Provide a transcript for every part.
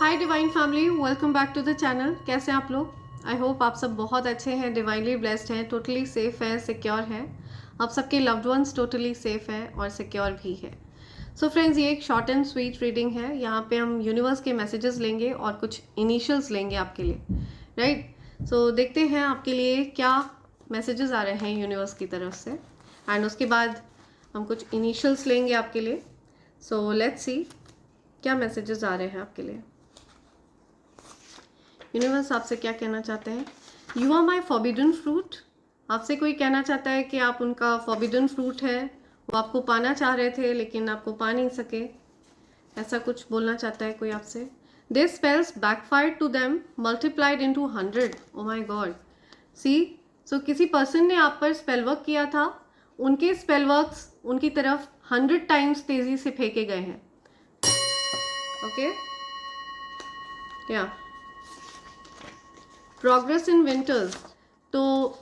Hi divine family, welcome back to the channel. कैसे हैं आप लोग? आई होप आप सब बहुत अच्छे हैं, डिवाइनली ब्लेस्ड हैं, टोटली सेफ हैं, सिक्योर हैं। आप सबके लव्ड वंस टोटली सेफ हैं और सिक्योर भी है। सो फ्रेंड्स, ये एक शॉर्ट एंड स्वीट रीडिंग है। यहाँ पे हम यूनिवर्स के मैसेजेस लेंगे और कुछ इनिशियल्स लेंगे आपके लिए, राइट? सो देखते हैं आपके लिए क्या मैसेजेस आ रहे हैं यूनिवर्स की तरफ से, एंड उसके बाद हम कुछ इनिशियल्स लेंगे आपके लिए। सो लेट्स सी क्या मैसेजेस आ रहे हैं आपके लिए। यूनिवर्स आपसे क्या कहना चाहते हैं? You are my forbidden fruit. आपसे कोई कहना चाहता है कि आप उनका फॉरबिडन फ्रूट है, वो आपको पाना चाह रहे थे लेकिन आपको पा नहीं सके, ऐसा कुछ बोलना चाहता है कोई आपसे। They spells backfired to them multiplied into 100। Oh my God, see. So किसी पर्सन ने आप पर स्पेल वर्क किया था, उनके स्पेल वर्क्स उनकी तरफ 100 टाइम्स तेजी से फेंके गए हैं। ओके, क्या प्रोग्रेस इन विंटर्स। तो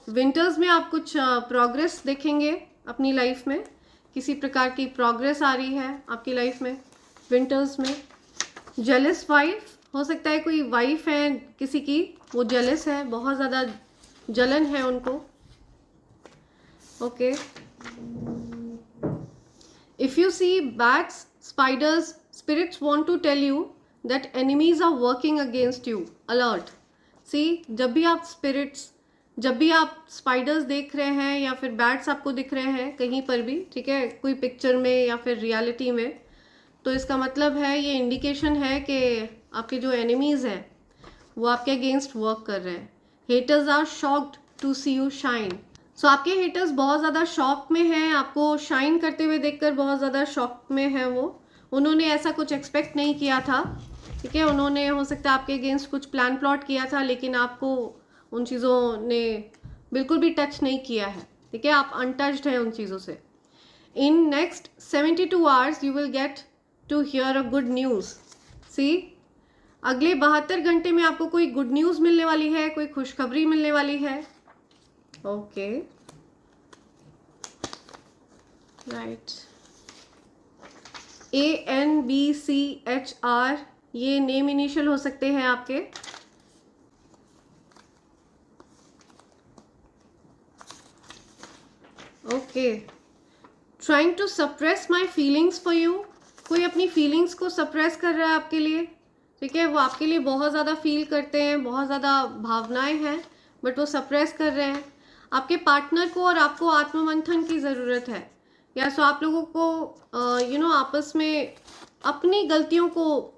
विंटर्स में आप कुछ प्रोग्रेस देखेंगे अपनी लाइफ में, किसी प्रकार की प्रोग्रेस आ रही है आपकी लाइफ में विंटर्स में। जेलस वाइफ, हो सकता है कोई वाइफ है किसी की, वो जेलस है, बहुत ज़्यादा जलन है उनको। Okay, if you see bats, spiders, spirits want to tell you that enemies are working against you, alert. See, जब भी आप स्पाइडर्स देख रहे हैं या फिर बैट्स आपको दिख रहे हैं कहीं पर भी, ठीक है, कोई पिक्चर में या फिर रियलिटी में, तो इसका मतलब है, ये इंडिकेशन है कि आपके जो एनिमीज़ हैं वो आपके अगेंस्ट वर्क कर रहे हैं। Haters are shocked to see you shine. So आपके हेटर्स बहुत ज़्यादा शॉक में हैं, आपको शाइन करते हुए देखकर बहुत ज़्यादा शॉक में हैं वो। उन्होंने ऐसा कुछ एक्सपेक्ट नहीं किया था, ठीक है। उन्होंने हो सकता है आपके अगेंस्ट कुछ प्लान प्लॉट किया था, लेकिन आपको उन चीज़ों ने बिल्कुल भी टच नहीं किया है, ठीक है। आप अनटच्ड हैं उन चीज़ों से। In next 72 hours you will get to hear a good news. See, अगले 72 घंटे में आपको कोई गुड न्यूज़ मिलने वाली है, कोई खुशखबरी मिलने वाली है। Okay, right. ANBCHR, ये नेम इनिशियल हो सकते हैं आपके। Okay, trying to suppress my feelings for you. कोई अपनी फीलिंग्स को सप्रेस कर रहा है आपके लिए, ठीक है। वो आपके लिए बहुत ज़्यादा फील करते हैं, बहुत ज़्यादा भावनाएं हैं, बट वो सप्रेस कर रहे हैं। आपके पार्टनर को और आपको आत्ममंथन की ज़रूरत है, या सो आप लोगों को आपस में अपनी गलतियों को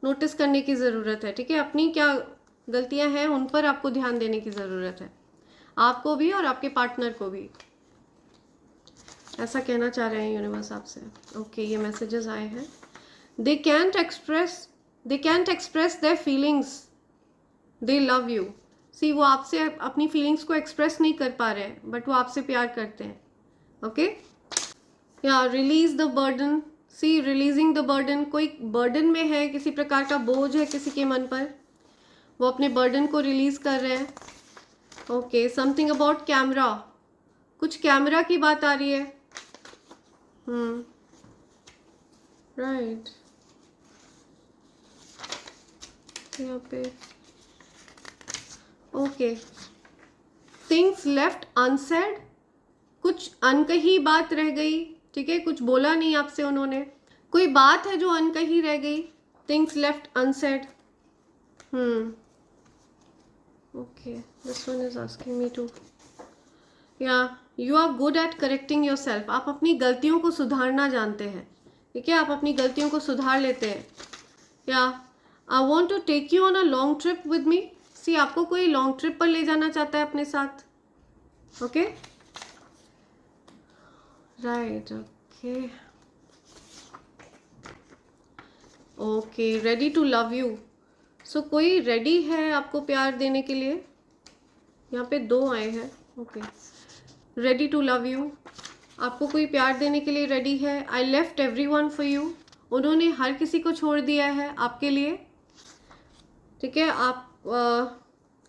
नोटिस करने की ज़रूरत है, ठीक है। अपनी क्या गलतियां हैं उन पर आपको ध्यान देने की ज़रूरत है, आपको भी और आपके पार्टनर को भी, ऐसा कहना चाह रहे हैं यूनिवर्स आपसे। ओके, ये मैसेजेस आए हैं। They can't express their feelings, they love you. See, वो आपसे अपनी फीलिंग्स को एक्सप्रेस नहीं कर पा रहे हैं, बट वो आपसे प्यार करते हैं। ओके, या release the burden. See, releasing the burden, कोई बर्डन में है, किसी प्रकार का बोझ है किसी के मन पर, वो अपने बर्डन को रिलीज कर रहे हैं। ओके, समथिंग अबाउट कैमरा, कुछ कैमरा की बात आ रही है। राइट, यहाँ पे ओके, थिंग्स लेफ्ट अनसेड, कुछ अनकही बात रह गई, ठीक है, कुछ बोला नहीं आपसे उन्होंने, कोई बात है जो अनकही रह गई। Things left unsaid. Okay, this one is asking me to, या you are good at correcting yourself. आप अपनी गलतियों को सुधारना जानते हैं, ठीक है, आप अपनी गलतियों को सुधार लेते हैं। या I want to take you on a long trip with me. See, आपको कोई लॉन्ग ट्रिप पर ले जाना चाहता है अपने साथ। Okay, right. Okay, ready to love you. So कोई रेडी है आपको प्यार देने के लिए, यहाँ पे 2 आए हैं। Okay, ready to love you, आपको कोई प्यार देने के लिए रेडी है। I left everyone for you, उन्होंने हर किसी को छोड़ दिया है आपके लिए, ठीक है।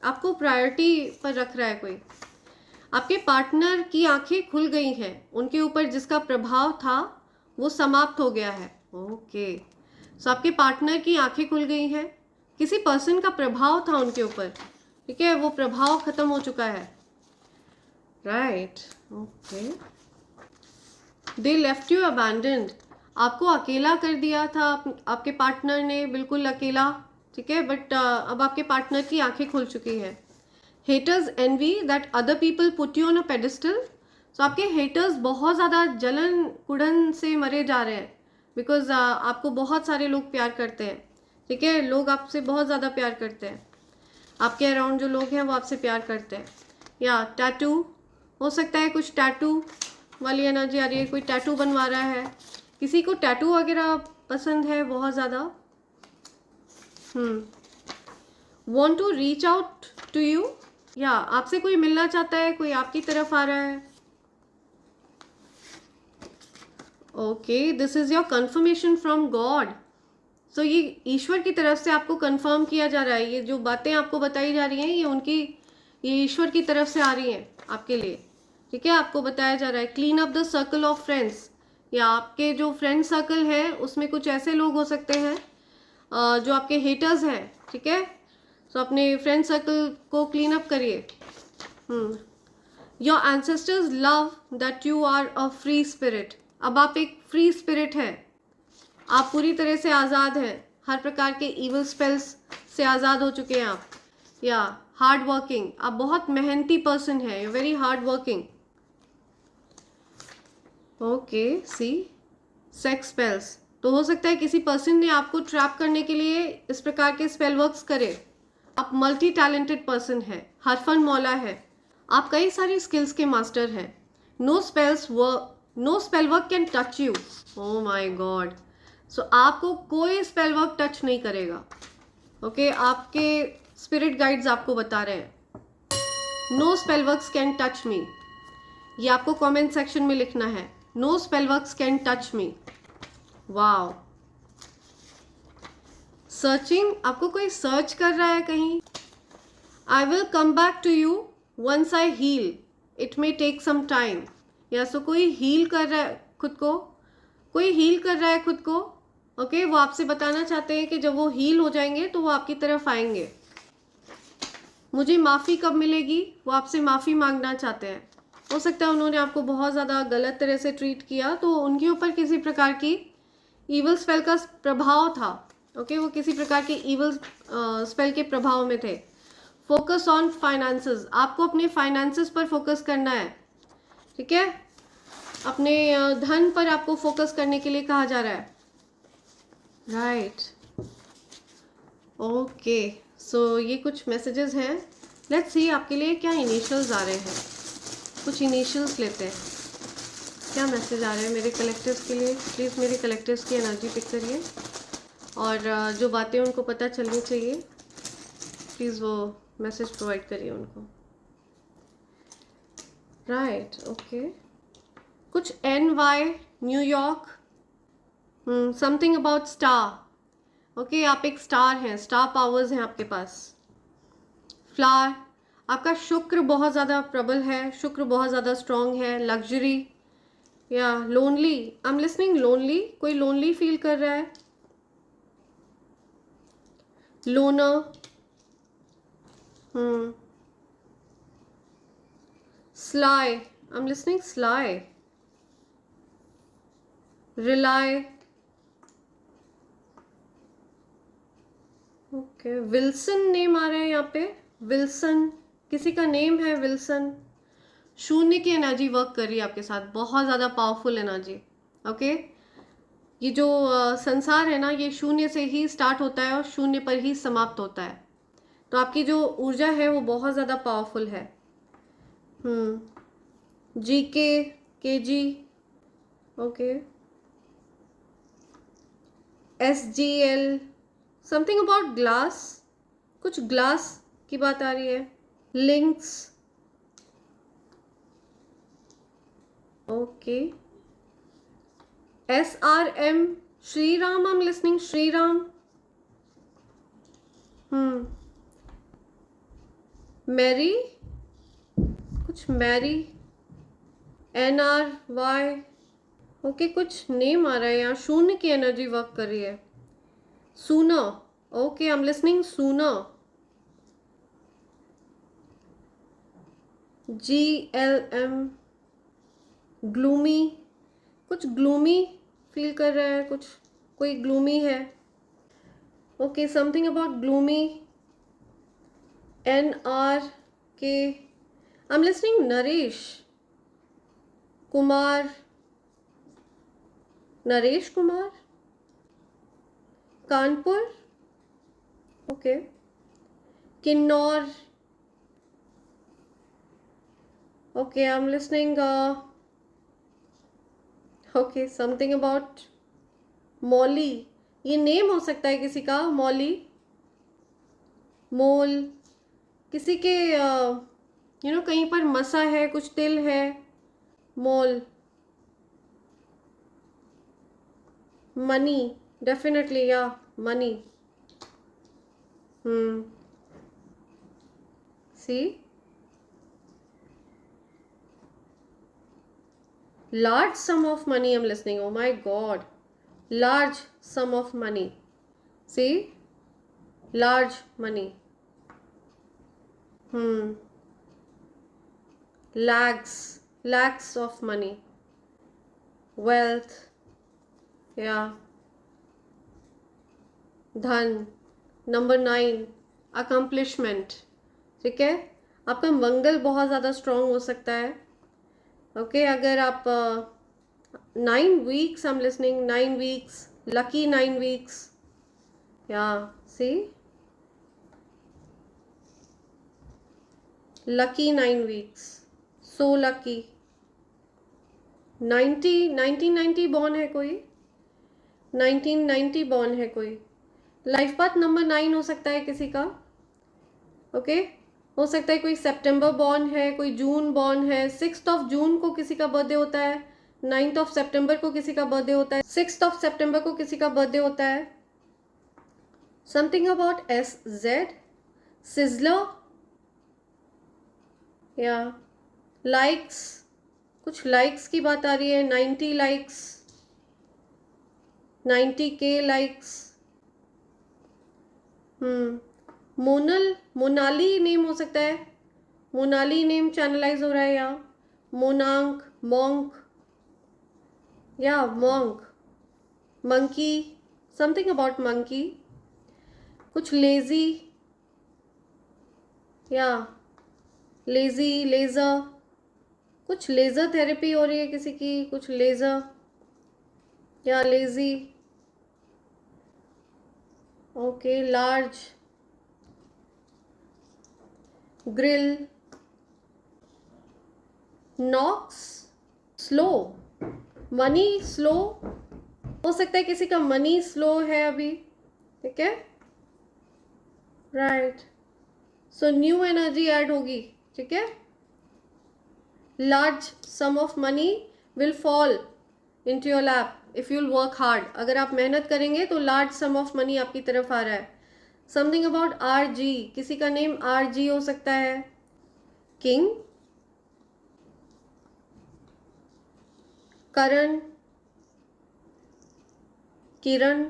आपको प्रायोरिटी पर रख रहा है कोई। आपके पार्टनर की आंखें खुल गई हैं, उनके ऊपर जिसका प्रभाव था वो समाप्त हो गया है। ओके, सो आपके पार्टनर की आंखें खुल गई हैं, किसी पर्सन का प्रभाव था उनके ऊपर, ठीक है, वो प्रभाव खत्म हो चुका है, right, okay. They left you abandoned, आपको अकेला कर दिया था आपके पार्टनर ने, बिल्कुल अकेला, ठीक है, बट अब आपके पार्टनर की आंखें खुल चुकी है। Haters envy that other people put you on a pedestal, तो आपके हेटर्स बहुत ज़्यादा जलन कुड़न से मरे जा रहे हैं, बिकॉज आपको बहुत सारे लोग प्यार करते हैं, ठीक है, लोग आपसे बहुत ज़्यादा प्यार करते हैं, आपके अराउंड जो लोग हैं वो आपसे प्यार करते हैं। या टैटू हो सकता है, कुछ टैटू वाली एनर्जी आ रही है, कोई टैटू बनवा रहा है, किसी को टैटू वगैरह पसंद है बहुत ज़्यादा। Want to reach out to you, या आपसे कोई मिलना चाहता है, कोई आपकी तरफ आ रहा है। Okay, this is your confirmation from God, so ये ईश्वर की तरफ से आपको कंफर्म किया जा रहा है, ये जो बातें आपको बताई जा रही हैं ये ईश्वर की तरफ से आ रही हैं आपके लिए, ठीक है। आपको बताया जा रहा है clean up the circle of friends, या आपके जो फ्रेंड सर्कल है उसमें कुछ ऐसे लोग हो सकते हैं जो आपके हेटर्स हैं, ठीक है, तो अपने फ्रेंड सर्कल को क्लीन अप करिए। Your ancestors love that you are a free spirit, अब आप एक फ्री स्पिरिट है, आप पूरी तरह से आज़ाद हैं, हर प्रकार के इविल स्पेल्स से आज़ाद हो चुके हैं आप। या हार्ड वर्किंग, आप बहुत मेहनती पर्सन है, you very hard working. Okay, see sex spells, तो हो सकता है किसी पर्सन ने आपको ट्रैप करने के लिए इस प्रकार के स्पेल वर्क्स करे। आप मल्टी टैलेंटेड पर्सन है, हरफन मौला है, आप कई सारी स्किल्स के मास्टर हैं। No spell work can touch you, oh my God, so आपको कोई स्पेल वर्क टच नहीं करेगा, ओके, आपके स्पिरिट गाइड्स आपको बता रहे हैं no spell works can touch me, ये आपको कमेंट सेक्शन में लिखना है, no spell works can touch me. Wow, searching, आपको कोई सर्च कर रहा है कहीं। I will come back to you once I heal, it may take some time, या सो कोई हील कर रहा है खुद को, कोई हील कर रहा है खुद को, ओके, वो आपसे बताना चाहते हैं कि जब वो हील हो जाएंगे तो वो आपकी तरफ आएंगे। मुझे माफ़ी कब मिलेगी, वो आपसे माफ़ी मांगना चाहते हैं, हो सकता है उन्होंने आपको बहुत ज़्यादा गलत तरह से ट्रीट किया, तो उनके ऊपर किसी प्रकार की ईवल स्पेल का प्रभाव था, ओके, वो किसी प्रकार के ईवल स्पेल के प्रभाव में थे। फोकस ऑन फाइनेंसेस, आपको अपने फाइनेंसेस पर फोकस करना है, ठीक है, अपने धन पर आपको फोकस करने के लिए कहा जा रहा है, राइट, ओके। सो ये कुछ मैसेजेस हैं, लेट्स सी आपके लिए क्या इनिशियल्स आ रहे हैं, कुछ इनिशियल्स लेते हैं, क्या मैसेज आ रहे हैं मेरे कलेक्टिव्स के लिए। प्लीज़ मेरे कलेक्टिव्स की एनर्जी पिक करिए, और जो बातें उनको पता चलनी चाहिए प्लीज़ वो मैसेज प्रोवाइड करिए उनको, राइट, ओके। कुछ NY New York, something about star, okay, आप एक स्टार हैं, स्टार पावर्स हैं आपके पास। फ्लावर, आपका शुक्र बहुत ज़्यादा प्रबल है, शुक्र बहुत ज़्यादा स्ट्रॉन्ग है। लग्जरी, या lonely, I am listening lonely, कोई लोनली फील कर रहा है, loner, sly, I am listening sly, rely, okay, Wilson name आ रहा है यहाँ पे, विल्सन, किसी का नेम है विल्सन। शून्य की एनर्जी वर्क कर रही है आपके साथ, बहुत ज़्यादा पावरफुल एनर्जी, ओके। ये जो संसार है ना, ये शून्य से ही स्टार्ट होता है और शून्य पर ही समाप्त होता है, तो आपकी जो ऊर्जा है वो बहुत ज़्यादा पावरफुल है। KG, okay, SGL, something about glass, कुछ ग्लास की बात आ रही है। Links, okay, SRM, Shri Ram, I am listening Shri Ram, Mary, कुछ मैरी, NRY, ओके, कुछ नेम आ रहा है यहाँ, शून्य की एनर्जी वर्क कर रही है। सूना, okay, I am listening sooner. GLM, gloomy. कुछ ग्लूमी फील कर रहा है, कुछ कोई ग्लूमी है. Okay, something about gloomy. NRK. I am listening Naresh Kumar. Naresh Kumar. Kanpur. Okay. Kinnaur. Okay, I am listening. Okay, something about Mauli. ये नेम हो सकता है किसी का. मौली, मोल. किसी के कहीं पर मसा है, कुछ तिल है. मोल. मनी, डेफिनेटली, या मनी. सी. Large sum of money I'm listening. Oh my god. Large sum of money. See? Large money. Lakhs. Lakhs of money. Wealth. Yeah. धन. Number 9. Accomplishment. ठीक है. आपका मंगल बहुत ज़्यादा स्ट्रॉन्ग हो सकता है. ओके, अगर आप 9 weeks, I am listening 9 weeks, lucky 9 weeks. या see, lucky 9 weeks, so lucky. 1990 born है कोई. 1990 बॉर्न है कोई. लाइफ पाथ नंबर 9 हो सकता है किसी का. ओके, हो सकता है कोई सितंबर बॉर्न है, कोई जून बॉर्न है. 6 जून को किसी का बर्थडे होता है. 9 सितंबर को किसी का बर्थडे होता है. 6 सितंबर को किसी का बर्थडे होता है. Something about SZ. सिजलर. या लाइक्स. कुछ लाइक्स की बात आ रही है. 90 likes, 90K likes. Monali name हो सकता है. मोनाली नेम चैनलाइज हो रहा है. या मोनांक, मॉन्क. या monk. Monkey. Something about monkey. कुछ लेजी. या लेजी, लेज़र. कुछ लेज़र थेरेपी हो रही है किसी की. कुछ लेज़र या lazy. Okay, large. Grill. Knocks. Slow. Money slow. हो सकता है किसी का मनी स्लो है अभी. ठीक है, right. So new energy add होगी. ठीक है. Large some of money will fall into your lap if you'll work hard. अगर आप मेहनत करेंगे तो लार्ज सम ऑफ मनी आपकी तरफ आ रहा है. Something about RG. किसी का नेम RG हो सकता है. किंग. करण. किरण.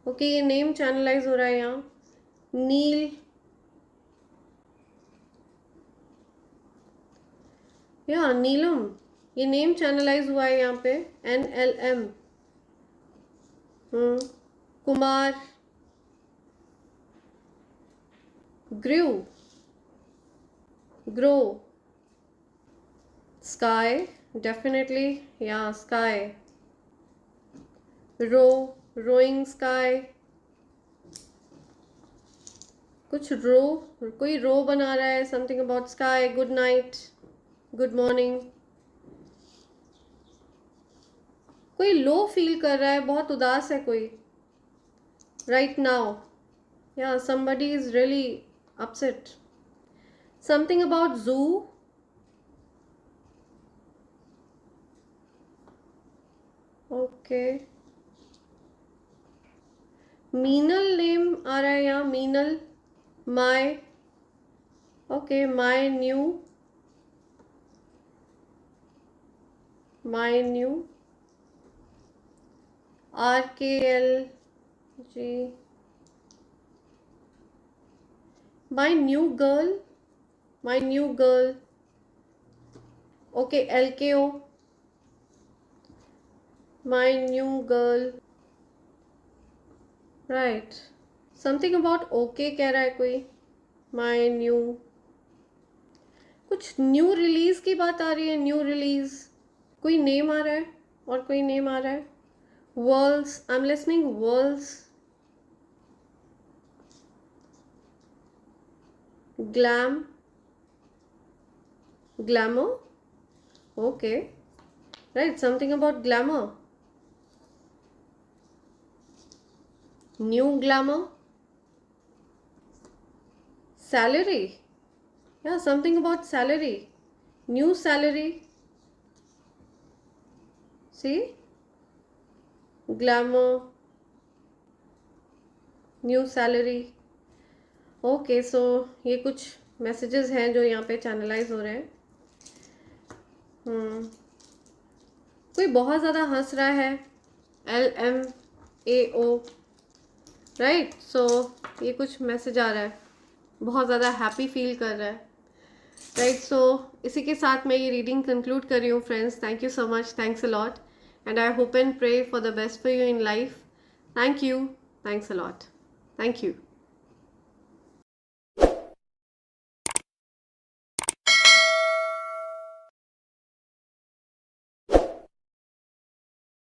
ओके, ये नेम चैनलाइज हो रहा है यहाँ. नील. या नीलम. ये नेम चैनलाइज हुआ है यहाँ पे. NLM. Kumar. Grew. Grow. Sky, definitely. या स्काई. रो. Rowing sky. कुछ रो, कोई रो बना रहा है. Something about sky. Good night, good morning. कोई लो फील कर रहा है, बहुत उदास है कोई राइट नाउ. या somebody is really upset. Something about zoo. Okay. Meenal name आ रहा है यहाँ. Meenal. My. Okay, my new. My new. RKL. जी, my new girl, my new girl, okay, LKO, my new girl, right, something about okay कह रहा है कोई, my new, कुछ न्यू रिलीज की बात आ रही है, न्यू रिलीज, कोई नेम आ रहा है, और कोई नेम आ रहा है, whorls, I am listening whorls, glam, glamour, okay, right, something about glamour, new glamour, salary, yeah, something about salary, new salary, see, glamour, new salary, okay, so ये कुछ मैसेजेस हैं जो यहाँ पे चैनलाइज हो रहे हैं। कोई बहुत ज़्यादा हंस रहा है, LMAO, राइट, सो ये कुछ मैसेज आ रहा है, बहुत ज़्यादा हैप्पी फील कर रहा है, राइट। सो इसी के साथ मैं ये रीडिंग कंक्लूड कर रही हूँ friends. Thank you so much, thanks a lot, and I hope and pray for the best for you in life. Thank you, thanks a lot, thank you.